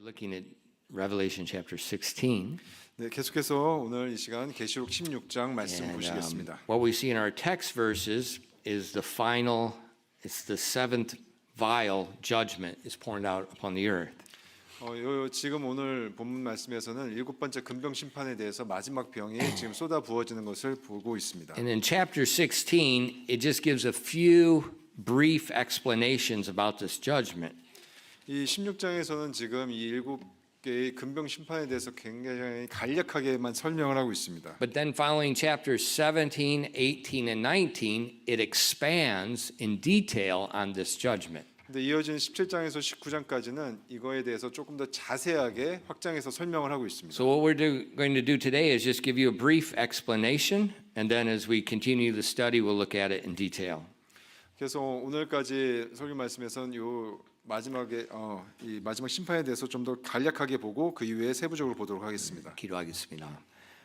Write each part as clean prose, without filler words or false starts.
looking at Revelation chapter 16. 네, 계속해서 오늘 이 시간 계시록 16장 말씀 And 보시겠습니다. what we see in our text verses is it's the seventh vial judgment is poured out upon the earth. 지금 오늘 본문 말씀에서는 일곱 번째 금병 심판에 대해서 마지막 병이 지금 쏟아 부어지는 것을 보고 있습니다. And in chapter 16, it just gives a few brief explanations about this judgment. 이 16장에서는 지금 이 일곱 개의 금병 심판에 대해서 굉장히 간략하게만 설명을 하고 있습니다. But then following chapters 17, 18, and 19, it expands in detail on this judgment. 근데 이어진 17장에서 19장까지는 이거에 대해서 조금 더 자세하게 확장해서 설명을 하고 있습니다. So what we're going to do today is just give you a brief explanation, and then as we continue the study, we'll look at it in detail. 그래서 오늘까지 설교 말씀에서는 요 마지막에 이 마지막 심판에 대해서 좀 더 간략하게 보고 그 이후에 세부적으로 보도록 하겠습니다. 기도하겠습니다.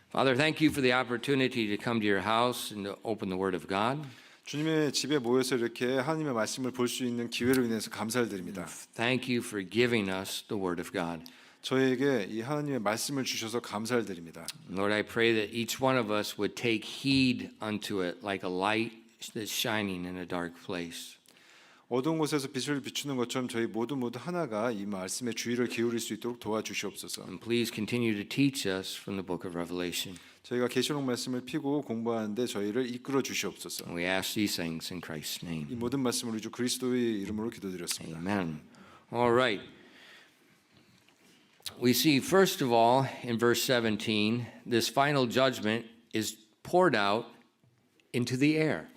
Father, thank you for the opportunity to come to your house and to open the Word of God. 주님의 집에 모여서 이렇게 하나님의 말씀을 볼 수 있는 기회로 인해서 감사를 드립니다. Thank you for giving us the Word of God. 저에게 이 하나님의 말씀을 주셔서 감사를 드립니다. Lord, I pray that each one of us would take heed unto it like a light that's shining in a dark place. 어두운 곳에서 빛을 비추는 것처럼 저희 모두 하나가 이 말씀에 주의를 기울일 수 있도록 도와주시옵소서. And please continue to teach us from the book of Revelation. 저희가 계시록 말씀을 피고 공부하는데 저희를 이끌어 주시옵소서. And we ask these things in Christ's 이 name. 모든 말씀을 우리 주 그리스도의 이름으로 기도드렸습니다. Amen. All right. We see first of all in verse 17, this final judgment is poured out into the air.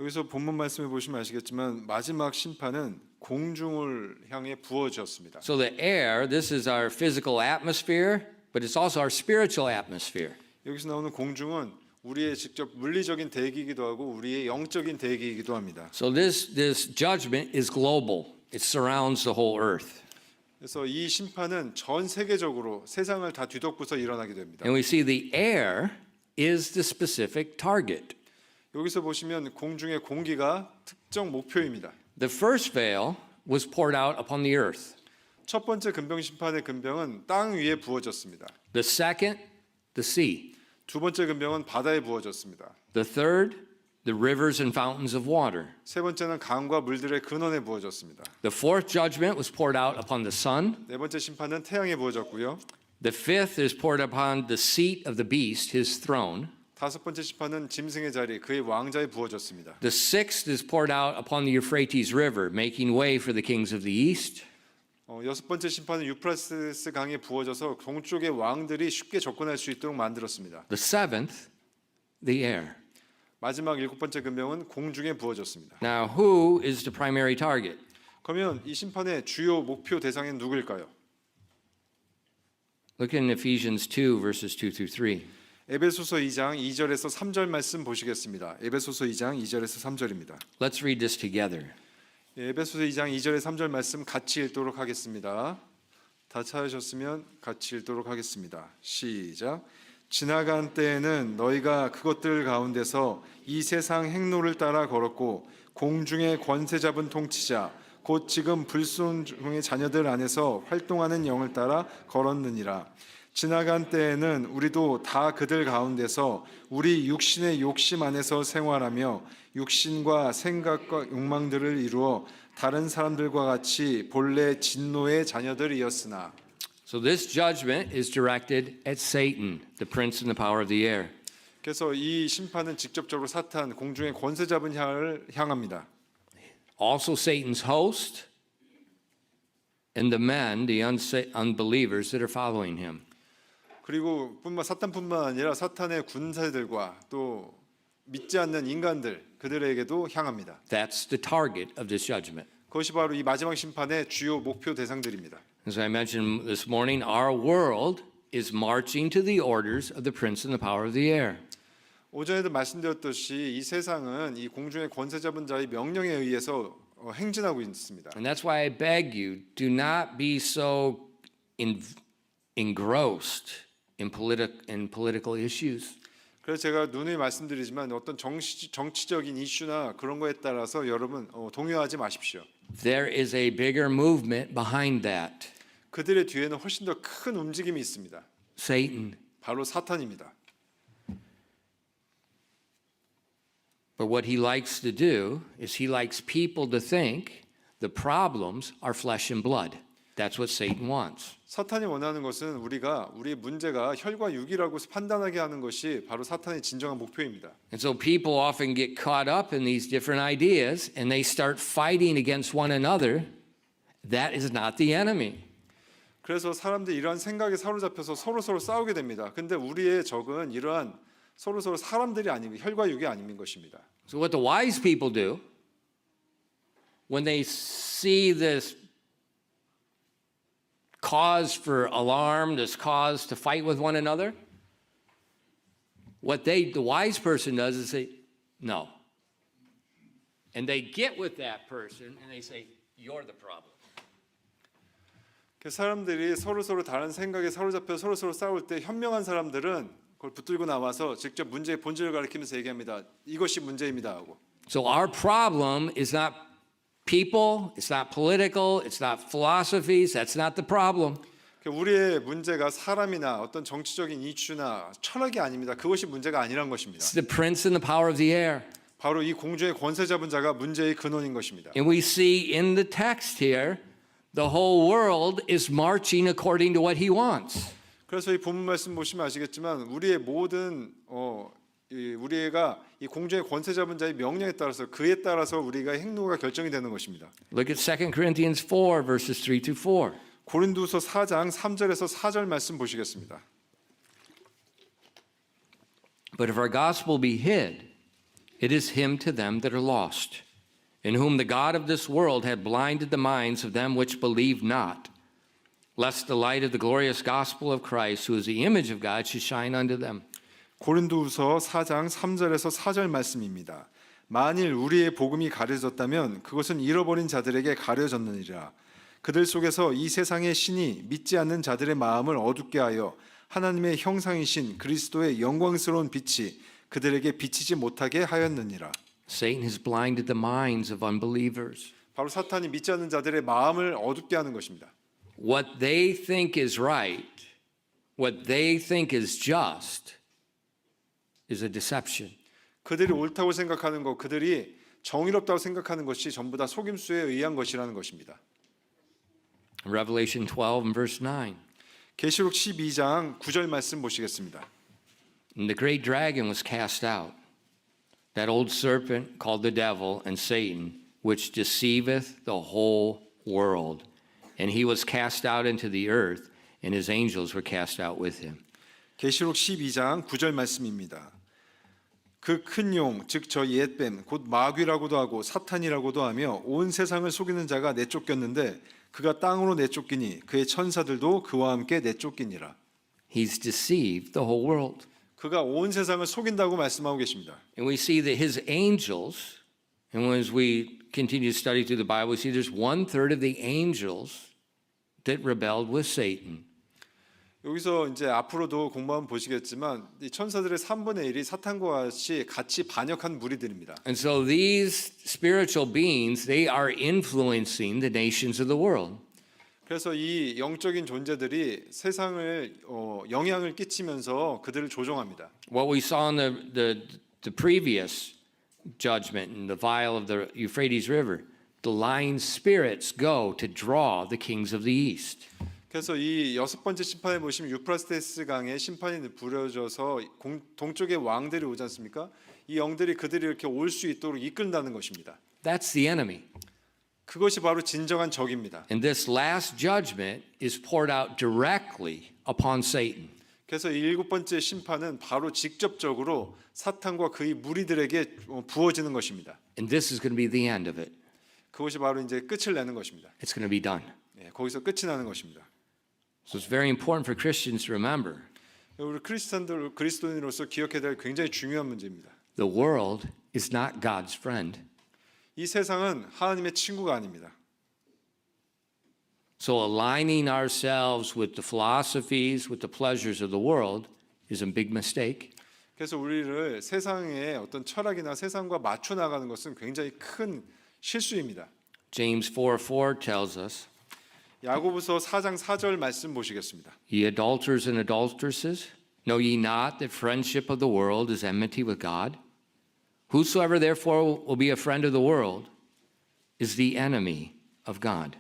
여기서 본문 말씀을 보시면 아시겠지만 마지막 심판은 공중을 향해 부어졌습니다. So the air, this is our physical atmosphere, but it's also our spiritual atmosphere. 여기서 나오는 공중은 우리의 직접 물리적인 대기이기도 하고 우리의 영적인 대기이기도 합니다. So this judgment is global. It surrounds the whole earth. 그래서 이 심판은 전 세계적으로 세상을 다 뒤덮고서 일어나게 됩니다. And we see the air is the specific target. 여기서 보시면 공중의 공기가 특정 목표입니다. The first veil was poured out upon the earth. 첫 번째 금병 심판의 금병은 땅 위에 부어졌습니다. The second, the sea. 두 번째 금병은 바다에 부어졌습니다. The third, the rivers and fountains of water. 세 번째는 강과 물들의 근원에 부어졌습니다. The fourth judgment was poured out upon the sun. 네 번째 심판은 태양에 부어졌고요. The fifth is poured upon the seat of the beast, his throne. 다섯 번째 심판은 짐승의 자리, 그의 왕자에 부어졌습니다. The sixth is poured out upon the Euphrates River, making way for the kings of the east. 여섯 번째 심판은 유프라테스 강에 부어져서 동쪽의 왕들이 쉽게 접근할 수 있도록 만들었습니다. The seventh, the air. 마지막 일곱 번째 금병은 공중에 부어졌습니다. Now, who is the primary target? 그러면 이 심판의 주요 목표 대상은 누구일까요? Look in Ephesians 2, verses 2 through 3. 에베소서 2장 2절에서 3절 말씀 보시겠습니다. 에베소서 2장 2절에서 3절입니다. Let's read this together. 에베소서 2장 2절에 3절 말씀 같이 읽도록 하겠습니다. 다 찾으셨으면 같이 읽도록 하겠습니다. 시작. 지나간 때에는 너희가 그것들 가운데서 이 세상 행로를 따라 걸었고 공중의 권세 잡은 통치자 곧 지금 불순종의 자녀들 안에서 활동하는 영을 따라 걸었느니라. 지나간 때에는 우리도 다 그들 가운데서 우리 육신의 욕심 안에서 생활하며 육신과 생각과 욕망들을 이루어 다른 사람들과 같이 본래 진노의 자녀들이었으나. So this judgment is directed at Satan, the prince and the power of the air. 그래서 이 심판은 직접적으로 사탄, 공중의 권세 잡은 자를 향합니다. Also Satan's host and the men, the unbelievers that are following him. 그리고 사탄뿐만 아니라 사탄의 군사들과 또 믿지 않는 인간들 그들에게도 향합니다. That's the target of this judgment. 그것이 바로 이 마지막 심판의 주요 목표 대상들입니다. As I mentioned this morning, our world is marching to the orders of the prince and the power of the air. 오전에도 말씀드렸듯이 이 세상은 이 공중의 권세 잡은 자의 명령에 의해서 행진하고 있습니다. And that's why I beg you, do not be so engrossed in political issues. 그래서 제가 누누이 말씀드리지만 어떤 정치적인 이슈나 그런 거에 따라서 여러분 동요하지 마십시오. There is a bigger movement behind that. 그들의 뒤에는 훨씬 더 큰 움직임이 있습니다. Satan. 바로 사탄입니다. But what he likes to do is he likes people to think the problems are flesh and blood. That's what Satan wants. 사탄이 원하는 것은 우리의 문제가 혈과 육이라고 판단하게 하는 것이 바로 사탄의 진정한 목표입니다. And so people often get caught up in these different ideas and they start fighting against one another. That is not the enemy. 그래서 사람들이 이러한 생각에 사로잡혀서 서로 싸우게 됩니다. 근데 우리의 적은 이러한 서로 사람들이 아닌 혈과 육이 아닌 것입니다. So what the wise people do when they see this cause for alarm, this cause to fight with one another, the wise person does is say, no. And they get with that person and they say, you're the problem. 사람들이 서로 다른 생각에 사로잡혀 서로 싸울 때 현명한 사람들은 그걸 붙들고 나와서 직접 문제의 본질을 가리키면서 얘기합니다. 이것이 문제입니다 하고. So our problem is not people, it's not political, it's not philosophies, that's not the problem. 우리의 문제가 사람이나 어떤 정치적인 이슈나 철학이 아닙니다. 그것이 문제가 아니란 것입니다. It's the prince and the power of the air. 바로 이 공중의 권세 잡은 자가 문제의 근원인 것입니다. And we see in the text here, the whole world is marching according to what he wants. 그래서 이 본문 말씀 보시면 아시겠지만 우리의 모든 우리가 이 공중의 권세 잡은 자의 명령에 따라서 그에 따라서 우리가 행로가 결정이 되는 것입니다. Look at 2 Corinthians 4 verses 3 to 4. 고린도서 4장 3절에서 4절 말씀 보시겠습니다. But if our gospel be hid, it is him to them that are lost, in whom the God of this world had blinded the minds of them which believe not, lest the light of the glorious gospel of Christ, who is the image of God, should shine unto them. 고린도후서 4장 3절에서 4절 말씀입니다. 만일 우리의 복음이 가려졌다면 그것은 잃어버린 자들에게 가려졌느니라. 그들 속에서 이 세상의 신이 믿지 않는 자들의 마음을 어둡게 하여 하나님의 형상이신 그리스도의 영광스러운 빛이 그들에게 비치지 못하게 하였느니라. Satan has blinded the minds of unbelievers. 바로 사탄이 믿지 않는 자들의 마음을 어둡게 하는 것입니다. What they think is right, what they think is just, is a deception. 그들이 옳다고 생각하는 것, 그들이 정의롭다고 생각하는 것이 전부 다 속임수에 의한 것이라는 것입니다. Revelation 12 and verse 9. 계시록 12장 9절 말씀 보시겠습니다. And the great dragon was cast out, that old serpent called the devil and Satan, which deceiveth the whole world. And he was cast out into the earth, and his angels were cast out with him. 계시록 12장 9절 말씀입니다. 그 큰 용, 즉 저 옛뱀, 곧 마귀라고도 하고 사탄이라고도 하며 온 세상을 속이는 자가 내쫓겼는데 그가 땅으로 내쫓기니 그의 천사들도 그와 함께 내쫓기니라. He's deceived the whole world. 그가 온 세상을 속인다고 말씀하고 계십니다. And we see that his angels, and as we continue to study through the Bible, we see there's 1/3 of the angels that rebelled with Satan. 여기서 이제 앞으로도 공부하면 보시겠지만 이 천사들의 3분의 1이 사탄과 같이 반역한 무리들입니다. And so these spiritual beings, they are influencing the nations of the world. 그래서 이 영적인 존재들이 세상을 영향을 끼치면서 그들을 조종합니다. What we saw in the previous judgment in the vial of the Euphrates River, the lying spirits go to draw the kings of the east. 그래서 이 6번째 심판에 보시면 유프라테스 강에 심판이 부려져서 동쪽의 왕들이 오지 않습니까? 이 영들이 그들이 이렇게 올 수 있도록 이끈다는 것입니다. That's the enemy. 그것이 바로 진정한 적입니다. And this last judgment is poured out directly upon Satan. 그래서 이 7번째 심판은 바로 직접적으로 사탄과 그의 무리들에게 부어지는 것입니다. And this is going to be the end of it. 그것이 바로 이제 끝을 내는 것입니다. It's going to be done. 거기서 끝이 나는 것입니다. So it's very important for Christians to remember. 우리 그리스도인으로서 기억해야 될 굉장히 중요한 문제입니다. The world is not God's friend. 이 세상은 하나님의 친구가 아닙니다. So aligning ourselves with the philosophies, with the pleasures of the world is a big mistake. 그래서 우리를 세상의 어떤 철학이나 세상과 맞춰 나가는 것은 굉장히 큰 실수입니다. James 4:4 tells us, 야고보서 4장 4절 말씀 보시겠습니다. Ye adulterers and adulteresses, know ye not that friendship of the world is enmity with God? Whosoever therefore will be a friend of the world is the enemy of God.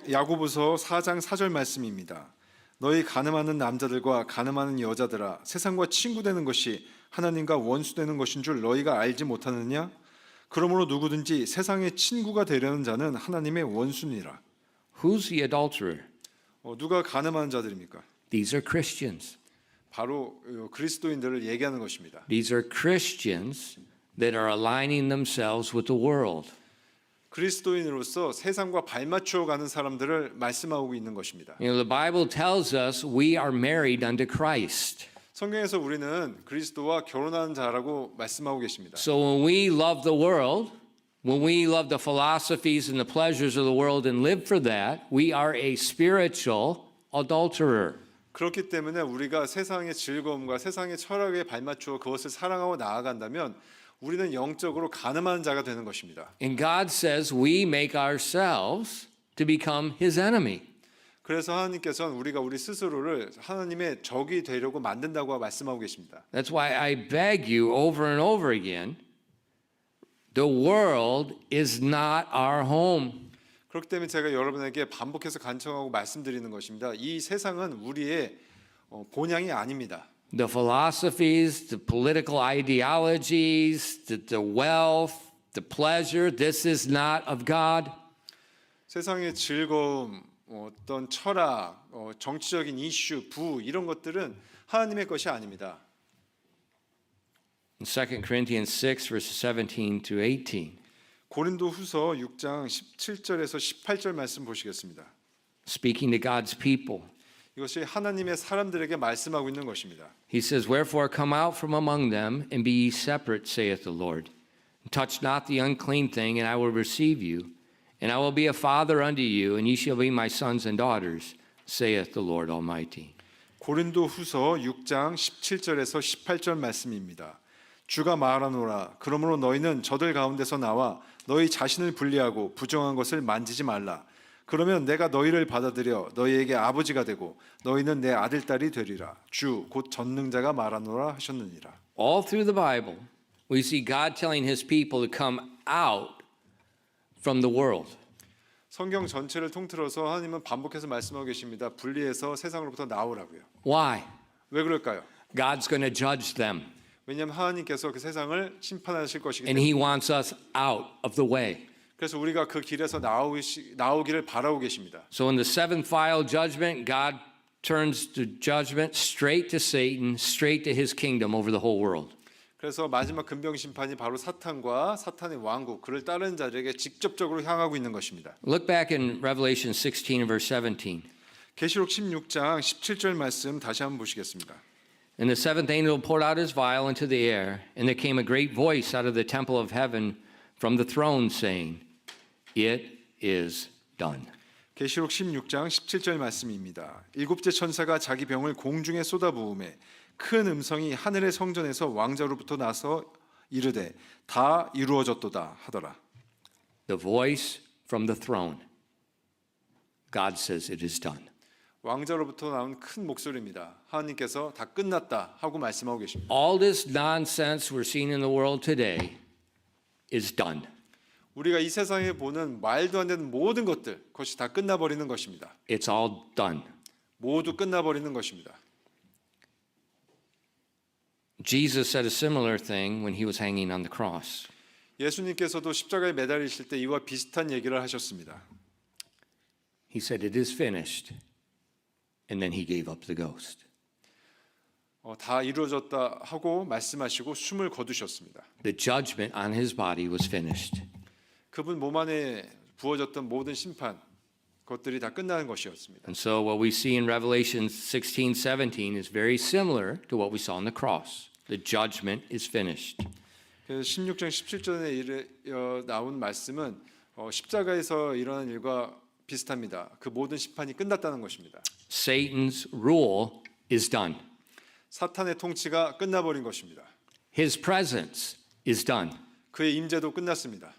야고보서 4장 4절 말씀입니다. 너희 가늠하는 남자들과 가늠하는 여자들아, 세상과 친구되는 것이 하나님과 원수되는 것인 줄 너희가 알지 못하느냐? 그러므로 누구든지 세상의 친구가 되려는 자는 하나님의 원수니라. Who's the adulterer? 누가 가늠하는 자들입니까? These are Christians. 바로 그리스도인들을 얘기하는 것입니다. These are Christians that are aligning themselves with the world. 그리스도인으로서 세상과 발맞추어 가는 사람들을 말씀하고 있는 것입니다. You know, the Bible tells us we are married unto Christ. 성경에서 우리는 그리스도와 결혼하는 자라고 말씀하고 계십니다. So when we love the world, when we love the philosophies and the pleasures of the world and live for that, we are a spiritual adulterer. 그렇기 때문에 우리가 세상의 즐거움과 세상의 철학에 발맞추어 그것을 사랑하고 나아간다면 우리는 영적으로 가늠하는 자가 되는 것입니다. And God says we make ourselves to become his enemy. 그래서 하나님께서는 우리가 우리 스스로를 하나님의 적이 되려고 만든다고 말씀하고 계십니다. That's why I beg you over and over again, the world is not our home. 그렇기 때문에 제가 여러분에게 반복해서 간청하고 말씀드리는 것입니다. 이 세상은 우리의 본향이 아닙니다. The philosophies, the political ideologies, the wealth, the pleasure, this is not of God. 세상의 즐거움, 어떤 철학, 정치적인 이슈, 부 이런 것들은 하나님의 것이 아닙니다. In 2 Corinthians 6 verses 17 to 18, 고린도후서 6장 17절에서 18절 말씀 보시겠습니다. speaking to God's people, 이것이 하나님의 사람들에게 말씀하고 있는 것입니다. he says, Wherefore come out from among them, and be ye separate, saith the Lord. And touch not the unclean thing, and I will receive you. And I will be a father unto you, and ye shall be my sons and daughters, saith the Lord Almighty. 고린도후서 6장 17절에서 18절 말씀입니다. 주가 말하노라. 그러므로 너희는 저들 가운데서 나와 너희 자신을 분리하고 부정한 것을 만지지 말라. 그러면 내가 너희를 받아들여 너희에게 아버지가 되고 너희는 내 아들 딸이 되리라. 주 곧 전능자가 말하노라 하셨느니라. All through the Bible, we see God telling his people to come out from the world. 성경 전체를 통틀어서 하나님은 반복해서 말씀하고 계십니다. 분리해서 세상으로부터 나오라고요. Why? 왜 그럴까요? God's going to judge them, 왜냐하면 하나님께서 그 세상을 심판하실 것이기 and 때문에. he wants us out of the way. 그래서 우리가 그 길에서 나오기를 바라고 계십니다. So in the seventh final judgment, God turns the judgment straight to Satan, straight to his kingdom over the whole world. 그래서 마지막 금병 심판이 바로 사탄과 사탄의 왕국, 그를 따르는 자들에게 직접적으로 향하고 있는 것입니다. Look back in Revelation 16 and verse 17. 계시록 16장 17절 말씀 다시 한번 보시겠습니다. And the seventh angel poured out his vial into the air, and there came a great voice out of the temple of heaven from the throne saying, It is done. 계시록 16장 17절 말씀입니다. 일곱째 천사가 자기 병을 공중에 쏟아부음에 큰 음성이 하늘의 성전에서 왕자로부터 나서 이르되 다 이루어졌도다 하더라. The voice from the throne. God says it is done. 왕자로부터 나온 큰 목소리입니다. 하나님께서 다 끝났다 하고 말씀하고 계십니다. All this nonsense we're seeing in the world today is done. 우리가 이 세상에 보는 말도 안 되는 모든 것들, 그것이 다 끝나버리는 것입니다. It's all done. 모두 끝나버리는 것입니다. Jesus said a similar thing when he was hanging on the cross. 예수님께서도 십자가에 매달리실 때 이와 비슷한 얘기를 하셨습니다. He said, It is finished. And then he gave up the ghost. 다 이루어졌다 하고 말씀하시고 숨을 거두셨습니다. The judgment on his body was finished. 그분 몸 안에 부어졌던 모든 심판, 그것들이 다 끝나는 것이었습니다. And so what we see in Revelation 16, 17 is very similar to what we saw on the cross. The judgment is finished. 그래서 16장 17절에 나온 말씀은 십자가에서 일어난 일과 비슷합니다. 그 모든 심판이 끝났다는 것입니다. Satan's rule is done. 사탄의 통치가 끝나버린 것입니다. His presence is done. 그의 임재도 끝났습니다.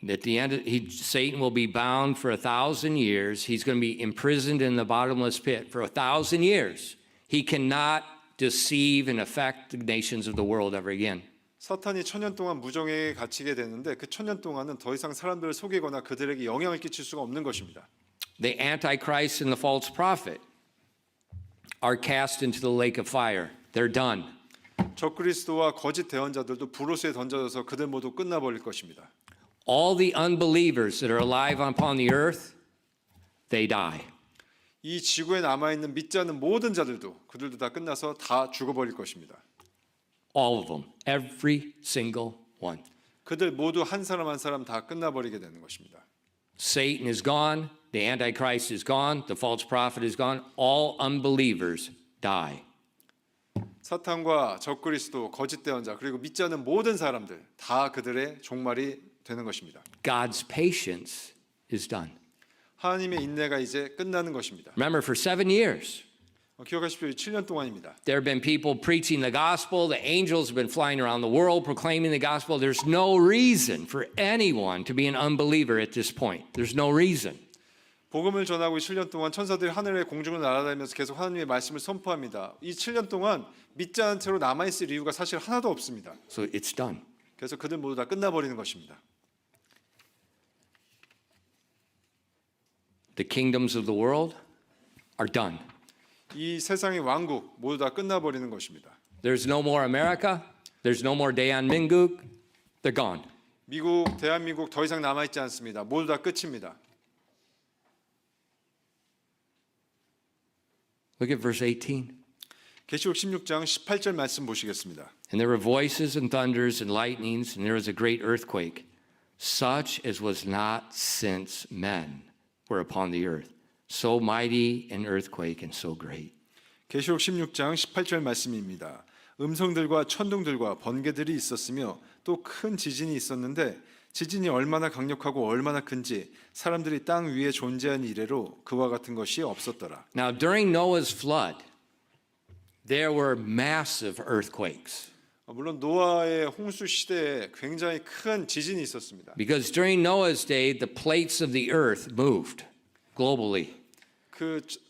At the end, Satan will be bound for 1,000 years. He's going to be imprisoned in the bottomless pit for 1,000 years. He cannot deceive and affect the nations of the world ever again. 사탄이 1000년 동안 무정에 갇히게 되는데 그 1000년 동안은 더 이상 사람들을 속이거나 그들에게 영향을 끼칠 수가 없는 것입니다. The Antichrist and the false prophet are cast into the lake of fire. They're done. 적그리스도와 거짓 대언자들도 불호수에 던져져서 그들 모두 끝나버릴 것입니다. All the unbelievers that are alive upon the earth, they die. 이 지구에 남아있는 믿지 않는 모든 자들도 그들도 다 끝나서 다 죽어버릴 것입니다. All of them. Every single one. 그들 모두 한 사람 한 사람 다 끝나버리게 되는 것입니다. Satan is gone. The Antichrist is gone. The false prophet is gone. All unbelievers die. 사탄과 적그리스도, 거짓 대언자 그리고 믿지 않는 모든 사람들 다 그들의 종말이 되는 것입니다. God's patience is done. 하나님의 인내가 이제 끝나는 것입니다. Remember, for 7 years, 기억하십시오. 7년 동안입니다. there have been people preaching the gospel. The angels have been flying around the world proclaiming the gospel. There's no reason for anyone to be an unbeliever at this point. There's no reason. 복음을 전하고 7년 동안 천사들이 하늘의 공중을 날아다니면서 계속 하나님의 말씀을 선포합니다. 이 7년 동안 믿지 않은 채로 남아있을 이유가 사실 하나도 없습니다. So it's done. 그래서 그들 모두 다 끝나버리는 것입니다. The kingdoms of the world are done. 이 세상의 왕국 모두 다 끝나버리는 것입니다. There's no more America. There's no more 대한민국. They're gone. 미국, 대한민국 더 이상 남아있지 않습니다. 모두 다 끝입니다. Look at verse 18. 계시록 16장 18절 말씀 보시겠습니다. And there were voices and thunders and lightnings, and there was a great earthquake, such as was not since men were upon the earth. So mighty an earthquake and so great. 계시록 16장 18절 말씀입니다. 음성들과 천둥들과 번개들이 있었으며 또 큰 지진이 있었는데 지진이 얼마나 강력하고 얼마나 큰지 사람들이 땅 위에 존재한 이래로 그와 같은 것이 없었더라. Now, during Noah's flood, there were massive earthquakes. 물론 노아의 홍수 시대에 굉장히 큰 지진이 있었습니다. Because during Noah's day, the plates of the earth moved globally.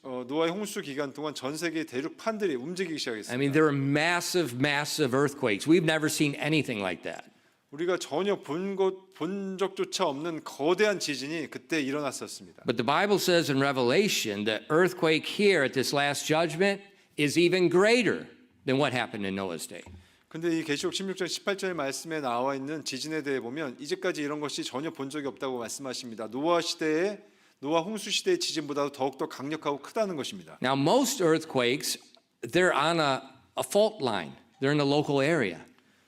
노아의 홍수 기간 동안 전 세계 대륙판들이 움직이기 시작했습니다. I mean, there were massive, massive earthquakes. We've never seen anything like that. 우리가 전혀 본 적조차 없는 거대한 지진이 그때 일어났었습니다. But the Bible says in Revelation that earthquake here at this last judgment is even greater than what happened in Noah's day. 근데 이 계시록 16장 18절 말씀에 나와 있는 지진에 대해 보면 이제까지 이런 것이 전혀 본 적이 없다고 말씀하십니다. 노아 홍수 시대의 지진보다도 더욱더 강력하고 크다는 것입니다. Now, most earthquakes, they're on a fault line. They're in a local area.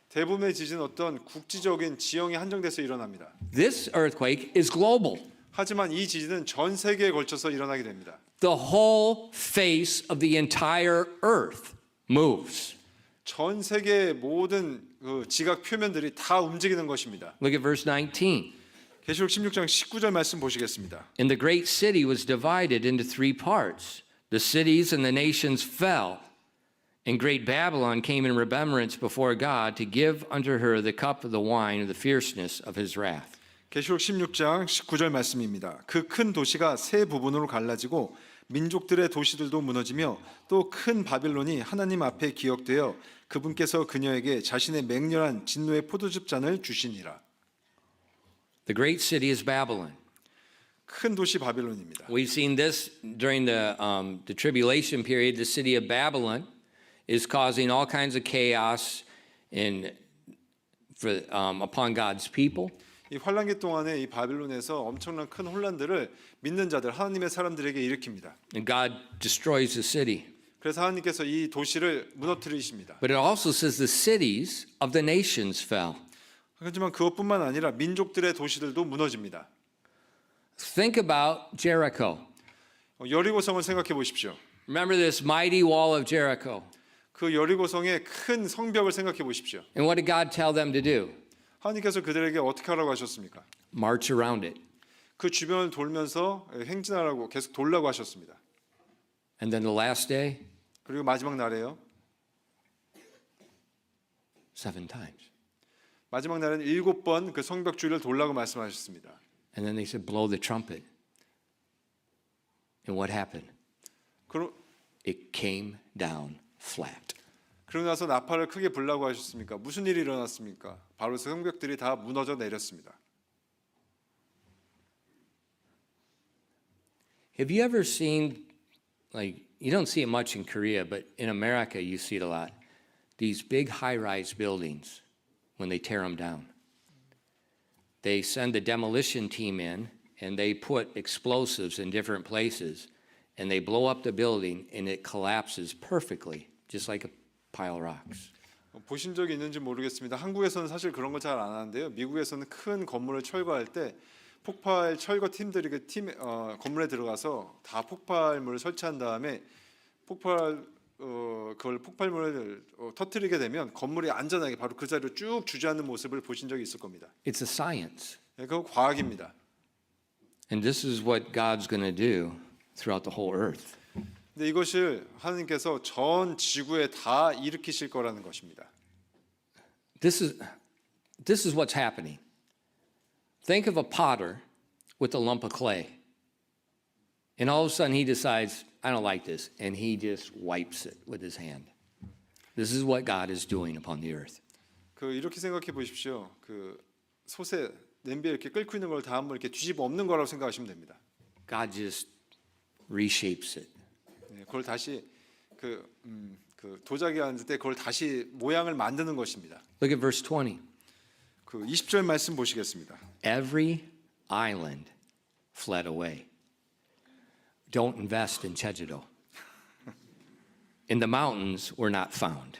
대부분의 지진은 어떤 국지적인 지형에 한정돼서 일어납니다. This earthquake is global. 하지만 이 지진은 전 세계에 걸쳐서 일어나게 됩니다. The whole face of the entire earth moves. 전 세계의 모든 지각 표면들이 다 움직이는 것입니다. Look at verse 19. 계시록 16장 19절 말씀 보시겠습니다. And the great city was divided into 3 parts. The cities and the nations fell. And great Babylon came in remembrance before God to give unto her the cup of the wine of the fierceness of his wrath. 계시록 16장 19절 말씀입니다. 그 큰 도시가 세 부분으로 갈라지고 민족들의 도시들도 무너지며 또 큰 바빌론이 하나님 앞에 기억되어 그분께서 그녀에게 자신의 맹렬한 진노의 포도즙 잔을 주시니라. The great city is Babylon. 큰 도시 바빌론입니다. We've seen this during the tribulation period. The city of Babylon is causing all kinds of chaos upon God's people. 이 환란기 동안에 이 바빌론에서 엄청난 큰 혼란들을 믿는 자들, 하나님의 사람들에게 일으킵니다. And God destroys the city. 그래서 하나님께서 이 도시를 무너뜨리십니다. But it also says the cities of the nations fell. 하지만 그것뿐만 아니라 민족들의 도시들도 무너집니다. Think about Jericho. 여리고성을 생각해 보십시오. Remember this mighty wall of Jericho. 그 여리고성의 큰 성벽을 생각해 보십시오. And what did God tell them to do? 하나님께서 그들에게 어떻게 하라고 하셨습니까? March around it. 그 주변을 돌면서 행진하라고 계속 돌라고 하셨습니다. And then the last day, 그리고 마지막 날에요. 7 times. 마지막 날은 7번 그 성벽 주위를 돌라고 말씀하셨습니다. And then they said, blow the trumpet. And what happened? It came down flat. 그러고 나서 나팔을 크게 불라고 하셨습니까? 무슨 일이 일어났습니까? 바로 성벽들이 다 무너져 내렸습니다. Have you ever seen, like, you don't see it much in Korea, but in America you see it a lot. These big high-rise buildings, when they tear them down, they send the demolition team in and they put explosives in different places and they blow up the building and it collapses perfectly, just like a pile of rocks. 보신 적이 있는지 모르겠습니다. 한국에서는 사실 그런 거 잘 안 하는데요. 미국에서는 큰 건물을 철거할 때 폭발 철거 팀들이 건물에 들어가서 다 폭발물을 설치한 다음에 그걸 폭발물을 터뜨리게 되면 건물이 안전하게 바로 그 자리로 쭉 주저앉는 모습을 보신 적이 있을 겁니다. It's a science. 그거 과학입니다. And this is what God's going to do throughout the whole earth. 근데 이것을 하나님께서 전 지구에 다 일으키실 거라는 것입니다. This is what's happening. Think of a potter with a lump of clay. And all of a sudden he decides, I don't like this, and he just wipes it with his hand. This is what God is doing upon the earth. 이렇게 생각해 보십시오. 솥에 냄비에 이렇게 끓고 있는 걸 다 한번 이렇게 뒤집어 엎는 거라고 생각하시면 됩니다. God just reshapes it. 그걸 다시 도자기 앉을 때 그걸 다시 모양을 만드는 것입니다. Look at verse 20. 20절 말씀 보시겠습니다. Every island fled away. Don't invest in Chejudo. And the mountains were not found.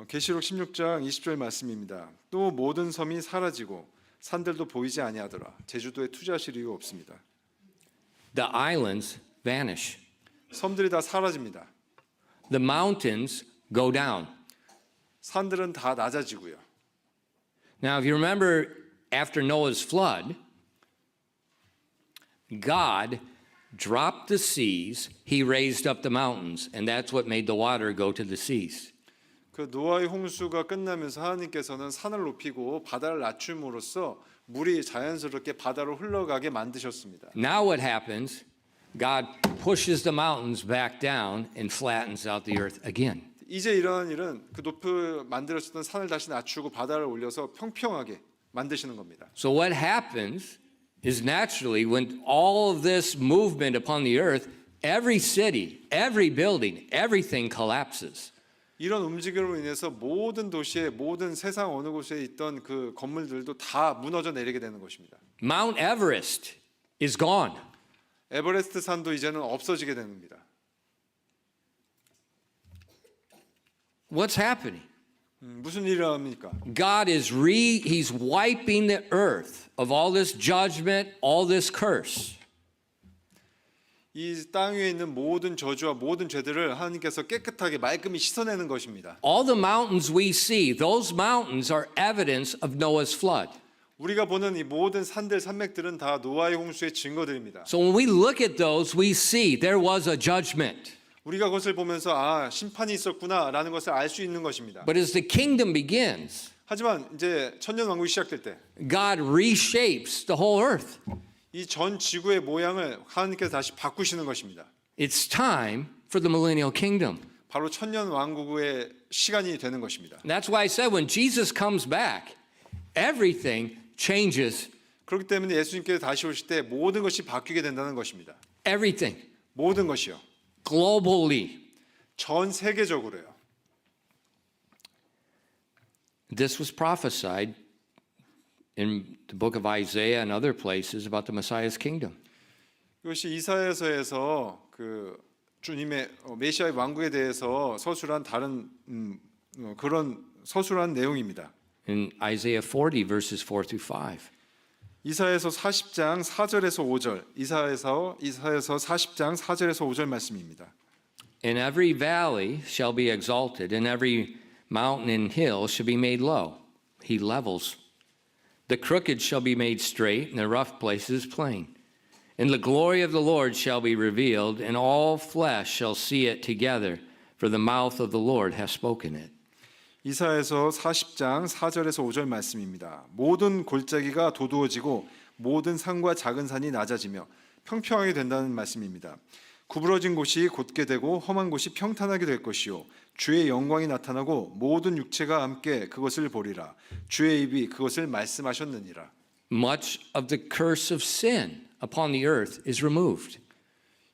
계시록 16장 20절 말씀입니다. 또 모든 섬이 사라지고 산들도 보이지 아니하더라. 제주도에 투자하실 이유 없습니다. The islands vanish. 섬들이 다 사라집니다. The mountains go down. 산들은 다 낮아지고요. Now, if you remember, after Noah's flood, God dropped the seas, he raised up the mountains, and that's what made the water go to the seas. 노아의 홍수가 끝나면서 하나님께서는 산을 높이고 바다를 낮춤으로써 물이 자연스럽게 바다로 흘러가게 만드셨습니다. Now what happens? God pushes the mountains back down and flattens out the earth again. 이제 일어난 일은 높이 만들었던 산을 다시 낮추고 바다를 올려서 평평하게 만드시는 겁니다. So what happens is naturally when all of this movement upon the earth, every city, every building, everything collapses. 이런 움직임으로 인해서 모든 도시에 모든 세상 어느 곳에 있던 그 건물들도 다 무너져 내리게 되는 것입니다. Mount Everest is gone. 에베레스트 산도 이제는 없어지게 됩니다. What's happening? 무슨 일이 일어납니까? God is he's wiping the earth of all this judgment, all this curse. 이 땅 위에 있는 모든 저주와 모든 죄들을 하나님께서 깨끗하게 말끔히 씻어내는 것입니다. All the mountains we see, those mountains are evidence of Noah's flood. 우리가 보는 이 모든 산들 산맥들은 다 노아의 홍수의 증거들입니다. So when we look at those, we see there was a judgment. 우리가 그것을 보면서 심판이 있었구나라는 것을 알 수 있는 것입니다. But as the kingdom begins, 하지만 이제 천년 왕국이 시작될 때 God reshapes the whole earth. 이 전 지구의 모양을 하나님께서 다시 바꾸시는 것입니다. It's time for the millennial kingdom. 바로 천년 왕국의 시간이 되는 것입니다. And that's why I said when Jesus comes back, everything changes. 그렇기 때문에 예수님께서 다시 오실 때 모든 것이 바뀌게 된다는 것입니다. Everything. 모든 것이요. Globally. 전 세계적으로요. This was prophesied in the book of Isaiah and other places about the Messiah's kingdom. 이것이 이사야서에서 주님의 메시아의 왕국에 대해서 서술한 다른 그런 서술한 내용입니다. In Isaiah 40 verses 4 through 5. 이사야서 40장 4절에서 5절. 이사야서 40장 4절에서 5절 말씀입니다. And every valley shall be exalted, and every mountain and hill shall be made low. He levels. The crooked shall be made straight, and the rough places plain. And the glory of the Lord shall be revealed, and all flesh shall see it together, for the mouth of the Lord hath spoken it. 이사야서 40장 4절에서 5절 말씀입니다. 모든 골짜기가 도두어지고 모든 산과 작은 산이 낮아지며 평평하게 된다는 말씀입니다. 구부러진 곳이 곧게 되고 험한 곳이 평탄하게 될 것이요 주의 영광이 나타나고 모든 육체가 함께 그것을 보리라. 주의 입이 그것을 말씀하셨느니라. Much of the curse of sin upon the earth is removed.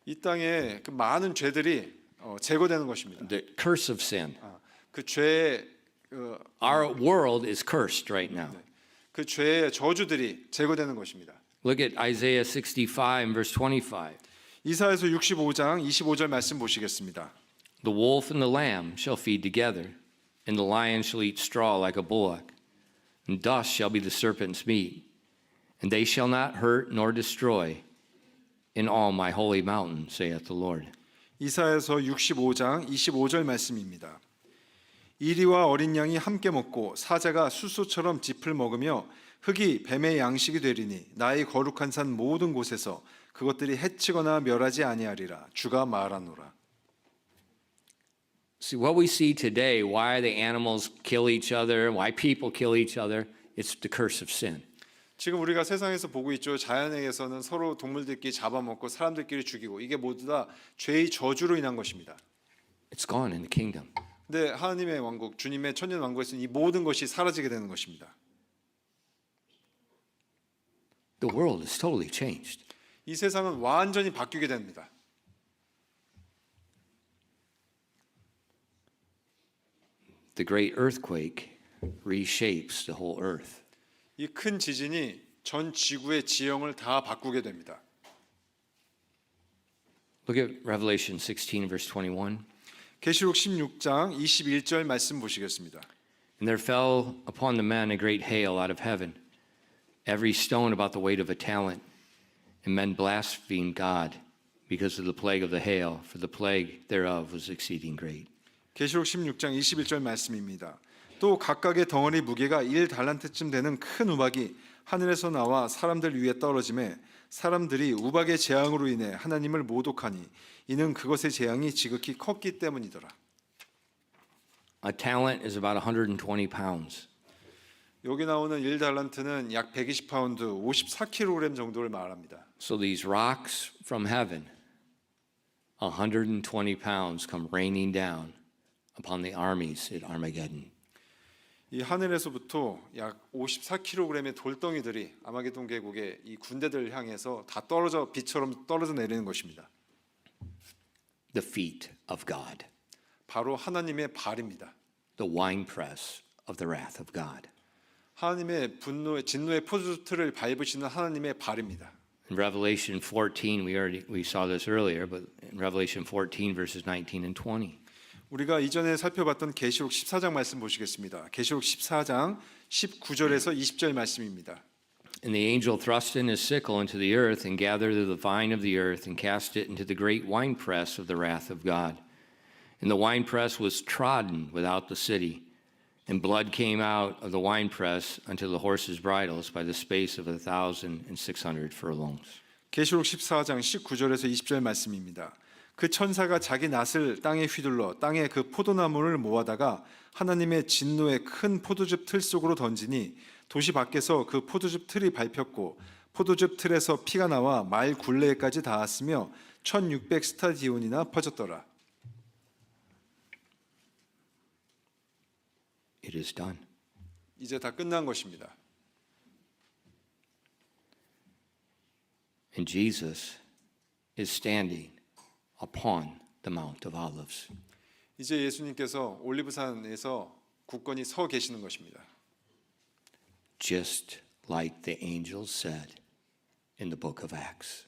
이 땅에 그 많은 죄들이 제거되는 것입니다. The curse of sin. 그 죄의 Our world is cursed right now. 그 죄의 저주들이 제거되는 것입니다. Look at Isaiah 65 and verse 25. 이사야서 65장 25절 말씀 보시겠습니다. The wolf and the lamb shall feed together, and the lion shall eat straw like a bullock, and dust shall be the serpent's meat, and they shall not hurt nor destroy in all my holy mountain, saith the Lord. 이사야서 65장 25절 말씀입니다. 이리와 어린 양이 함께 먹고 사자가 숫소처럼 짚을 먹으며 흙이 뱀의 양식이 되리니 나의 거룩한 산 모든 곳에서 그것들이 해치거나 멸하지 아니하리라. 주가 말하노라. See, what we see today, why the animals kill each other, why people kill each other, it's the curse of sin. 지금 우리가 세상에서 보고 있죠. 자연에게서는 서로 동물들끼리 잡아먹고 사람들끼리 죽이고 이게 모두 다 죄의 저주로 인한 것입니다. It's gone in the kingdom. 근데 하나님의 왕국, 주님의 천년 왕국에서는 이 모든 것이 사라지게 되는 것입니다. The world is totally changed. 이 세상은 완전히 바뀌게 됩니다. The great earthquake reshapes the whole earth. 이 큰 지진이 전 지구의 지형을 다 바꾸게 됩니다. Look at Revelation 16, verse 21. 계시록 16장 21절 말씀 보시겠습니다. And there fell upon the men a great hail out of heaven, every stone about the weight of a talent. And men blasphemed God because of the plague of the hail, for the plague thereof was exceeding great. 계시록 16장 21절 말씀입니다. 또 각각의 덩어리 무게가 1달란트쯤 되는 큰 우박이 하늘에서 나와 사람들 위에 떨어짐에 사람들이 우박의 재앙으로 인해 하나님을 모독하니 이는 그것의 재앙이 지극히 컸기 때문이더라. A talent is about 120 pounds. 여기 나오는 1달란트는 약 120파운드, 54kg 정도를 말합니다. So these rocks from heaven, 120 pounds, come raining down upon the armies at Armageddon. 이 하늘에서부터 약 54kg의 돌덩이들이 아마게돈 계곡의 이 군대들을 향해서 다 떨어져 비처럼 떨어져 내리는 것입니다. The feet of God, 바로 하나님의 발입니다. the winepress of the wrath of God. 하나님의 분노의 진노의 포도틀을 밟으시는 하나님의 발입니다. In Revelation 14, we saw this earlier, but in Revelation 14 verses 19 and 20. 우리가 이전에 살펴봤던 계시록 14장 말씀 보시겠습니다. 계시록 14장 19절에서 20절 말씀입니다. And the angel thrust in his sickle into the earth and gathered the vine of the earth and cast it into the great winepress of the wrath of God. And the winepress was trodden without the city, and blood came out of the winepress unto the horses' bridles by the space of 1,600 furlongs. 계시록 14장 19절에서 20절 말씀입니다. 그 천사가 자기 낫을 땅에 휘둘러 땅에 그 포도나무를 모아다가 하나님의 진노의 큰 포도즙 틀 속으로 던지니 도시 밖에서 그 포도즙 틀이 밟혔고 포도즙 틀에서 피가 나와 말 굴레에까지 닿았으며 1600 스타디온이나 퍼졌더라. It is done. 이제 다 끝난 것입니다. And Jesus is standing upon the Mount of Olives. 이제 예수님께서 올리브산에서 굳건히 서 계시는 것입니다. Just like the angels said in the book of Acts.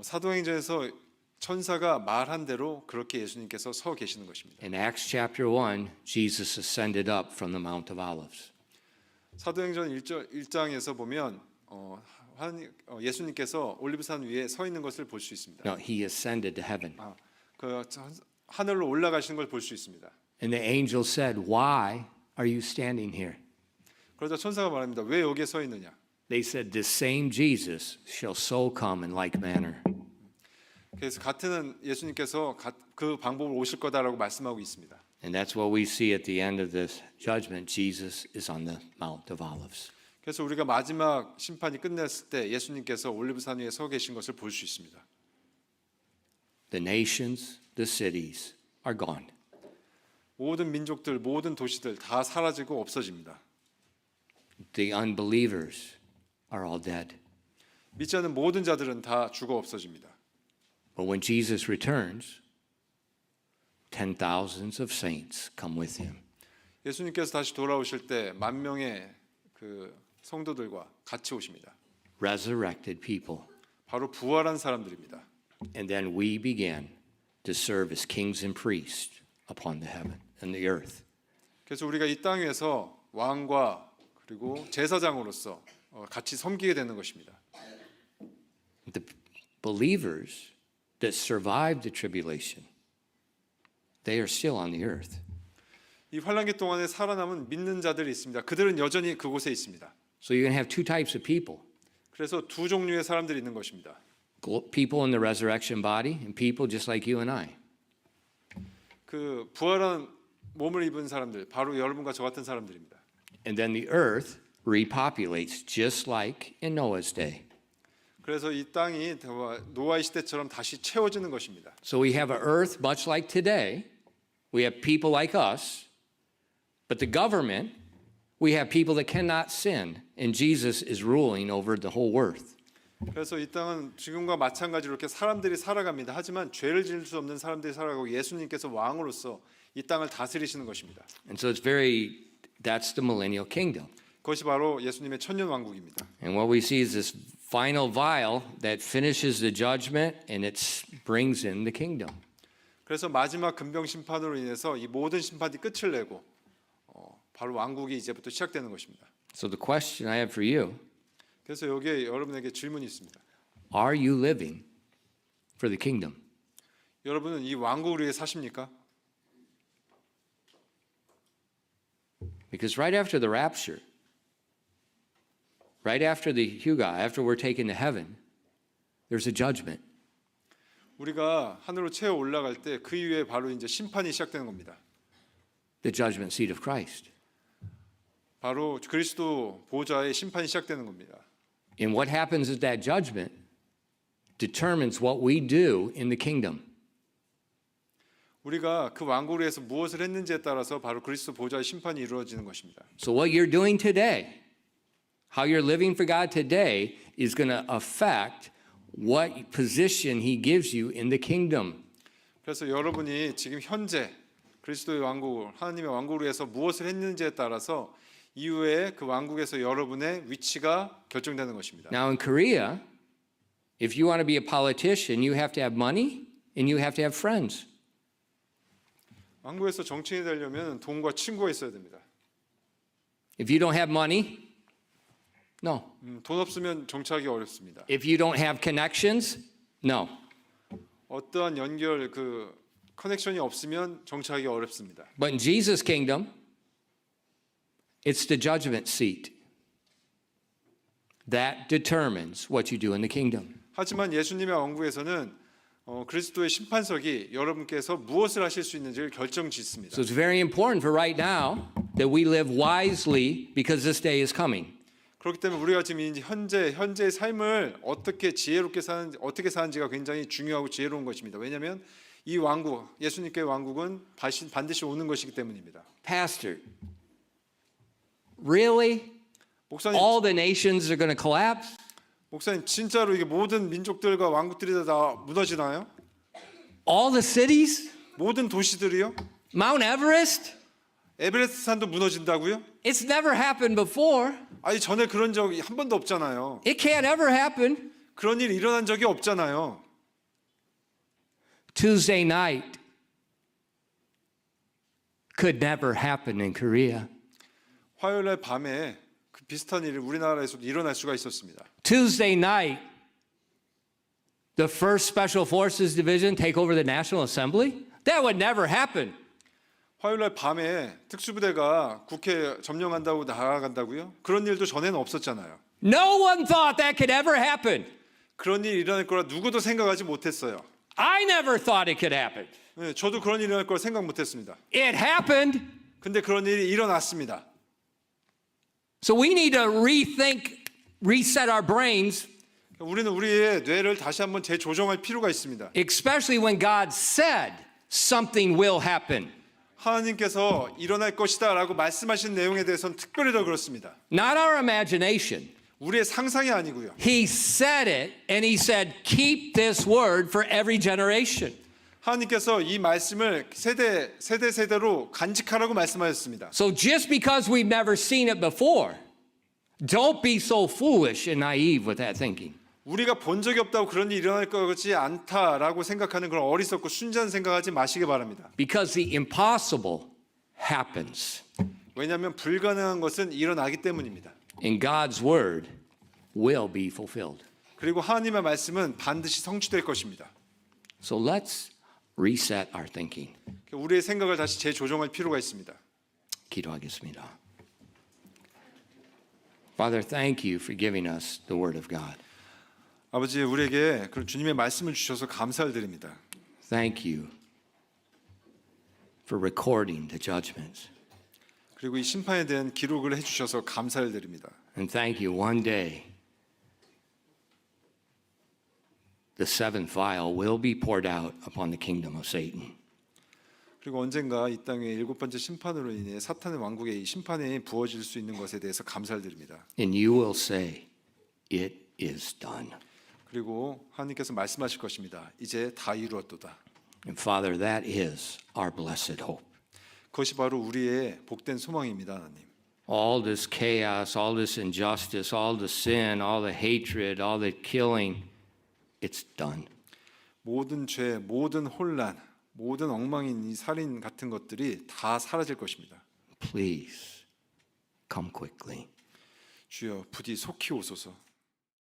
사도행전에서 천사가 말한 대로 그렇게 예수님께서 서 계시는 것입니다. In Acts chapter 1, Jesus ascended up from the Mount of Olives. 사도행전 1장에서 보면 예수님께서 올리브산 위에 서 있는 것을 볼 수 있습니다. No, he ascended to heaven. 그 하늘로 올라가시는 걸 볼 수 있습니다. And the angel said, "Why are you standing here?" 그러자 천사가 말합니다. 왜 여기에 서 있느냐? They said, "This same Jesus shall so come in like manner." 그래서 같은 예수님께서 그 방법으로 오실 거다라고 말씀하고 있습니다. And that's what we see at the end of this judgment. Jesus is on the Mount of Olives. 그래서 우리가 마지막 심판이 끝났을 때 예수님께서 올리브산 위에 서 계신 것을 볼 수 있습니다. The nations, the cities are gone. 모든 민족들, 모든 도시들 다 사라지고 없어집니다. The unbelievers are all dead. 믿지 않는 모든 자들은 다 죽어 없어집니다. But when Jesus returns, 10,000s of saints come with him. 예수님께서 다시 돌아오실 때 10,000명의 그 성도들과 같이 오십니다. Resurrected people. 바로 부활한 사람들입니다. And then we began to serve as kings and priests upon the heaven and the earth. 그래서 우리가 이 땅 위에서 왕과 그리고 제사장으로서 같이 섬기게 되는 것입니다. The believers that survived the tribulation, they are still on the earth. 이 환란기 동안에 살아남은 믿는 자들이 있습니다. 그들은 여전히 그곳에 있습니다. So you're going to have two types of people. 그래서 두 종류의 사람들이 있는 것입니다. People in the resurrection body and people just like you and I. 그 부활한 몸을 입은 사람들, 바로 여러분과 저 같은 사람들입니다. And then the earth repopulates just like in Noah's day. 그래서 이 땅이 노아의 시대처럼 다시 채워지는 것입니다. So we have an earth much like today. We have people like us. But the government, we have people that cannot sin. And Jesus is ruling over the whole earth. 그래서 이 땅은 지금과 마찬가지로 이렇게 사람들이 살아갑니다. 하지만 죄를 지을 수 없는 사람들이 살아가고 예수님께서 왕으로서 이 땅을 다스리시는 것입니다. And so that's the millennial kingdom. 그것이 바로 예수님의 천년 왕국입니다. And what we see is this final vial that finishes the judgment and it brings in the kingdom. 그래서 마지막 금병 심판으로 인해서 이 모든 심판이 끝을 내고 바로 왕국이 이제부터 시작되는 것입니다. So the question I have for you, 그래서 여기에 여러분에게 질문이 있습니다. are you living for the kingdom? 여러분은 이 왕국을 위해 사십니까? Because right after the rapture, right after the Huga, after we're taken to heaven, there's a judgment. 우리가 하늘로 채워 올라갈 때 그 이후에 바로 이제 심판이 시작되는 겁니다. The judgment seat of Christ. 바로 그리스도 보좌의 심판이 시작되는 겁니다. And what happens at that judgment determines what we do in the kingdom. 우리가 그 왕국을 위해서 무엇을 했는지에 따라서 바로 그리스도 보좌의 심판이 이루어지는 것입니다. So what you're doing today, how you're living for God today is going to affect what position he gives you in the kingdom. 그래서 여러분이 지금 현재 그리스도의 왕국, 하나님의 왕국을 위해서 무엇을 했는지에 따라서 이후에 그 왕국에서 여러분의 위치가 결정되는 것입니다. Now in Korea, if you want to be a politician, you have to have money and you have to have friends. 왕국에서 정치인이 되려면 돈과 친구가 있어야 됩니다. If you don't have money, no. 돈 없으면 정치하기 어렵습니다. If you don't have connections, no. 어떠한 연결 커넥션이 없으면 정치하기 어렵습니다. But in Jesus' kingdom, it's the judgment seat that determines what you do in the kingdom. 하지만 예수님의 왕국에서는 그리스도의 심판석이 여러분께서 무엇을 하실 수 있는지를 결정짓습니다. So it's very important for right now that we live wisely because this day is coming. 그렇기 때문에 우리가 지금 현재의 삶을 어떻게 지혜롭게 어떻게 사는지가 굉장히 중요하고 지혜로운 것입니다. 왜냐하면 이 왕국, 예수님께 왕국은 반드시 오는 것이기 때문입니다. Pastor, really? 목사님, All the nations are going to collapse? 목사님 진짜로 이게 모든 민족들과 왕국들이 다 무너지나요? All the cities? 모든 도시들이요? Mount Everest? 에베레스트 산도 무너진다고요? It's never happened before. 아니 전에 그런 적이 한 번도 없잖아요. It can't ever happen. 그런 일이 일어난 적이 없잖아요. Tuesday night could never happen in Korea. 화요일 날 밤에 그 비슷한 일이 우리나라에서도 일어날 수가 있었습니다. Tuesday night, the 1st Special Forces Division take over the National Assembly? That would never happen. 화요일 날 밤에 특수부대가 국회 점령한다고 나아간다고요? 그런 일도 전에는 없었잖아요. No one thought that could ever happen. 그런 일이 일어날 거라 누구도 생각하지 못했어요. I never thought it could happen. 네, 저도 그런 일이 일어날 걸 생각 못했습니다. It happened. 근데 그런 일이 일어났습니다. So we need to rethink, reset our brains, 우리는 우리의 뇌를 다시 한번 재조정할 필요가 있습니다. especially when God said something will happen. 하나님께서 일어날 것이다라고 말씀하신 내용에 대해서는 특별히 더 그렇습니다. Not our imagination. 우리의 상상이 아니고요. He said it, and he said, keep this word for every generation. 하나님께서 이 말씀을 세대로 간직하라고 말씀하셨습니다. So just because we've never seen it before, don't be so foolish and naive with that thinking. 우리가 본 적이 없다고 그런 일이 일어날 것 같지 않다라고 생각하는 그런 어리석고 순진한 생각하지 마시기 바랍니다. Because the impossible happens. 왜냐하면 불가능한 것은 일어나기 때문입니다. And God's word will be fulfilled. 그리고 하나님의 말씀은 반드시 성취될 것입니다. So let's reset our thinking. 우리의 생각을 다시 재조정할 필요가 있습니다. 기도하겠습니다. Father, thank you for giving us the word of God. 아버지, 우리에게 그런 주님의 말씀을 주셔서 감사를 드립니다. Thank you for recording the judgments. 그리고 이 심판에 대한 기록을 해주셔서 감사를 드립니다. And thank you one day the seventh vial will be poured out upon the kingdom of Satan. 그리고 언젠가 이 땅에 일곱 번째 심판으로 인해 사탄의 왕국의 이 심판이 부어질 수 있는 것에 대해서 감사를 드립니다. And you will say, it is done. 그리고 하나님께서 말씀하실 것입니다. 이제 다 이루었도다. And Father, that is our blessed hope. 그것이 바로 우리의 복된 소망입니다, 하나님. All this chaos, all this injustice, all the sin, all the hatred, all the killing, it's done. 모든 죄, 모든 혼란, 모든 엉망인 이 살인 같은 것들이 다 사라질 것입니다. Please come quickly. 주여 부디 속히 오소서.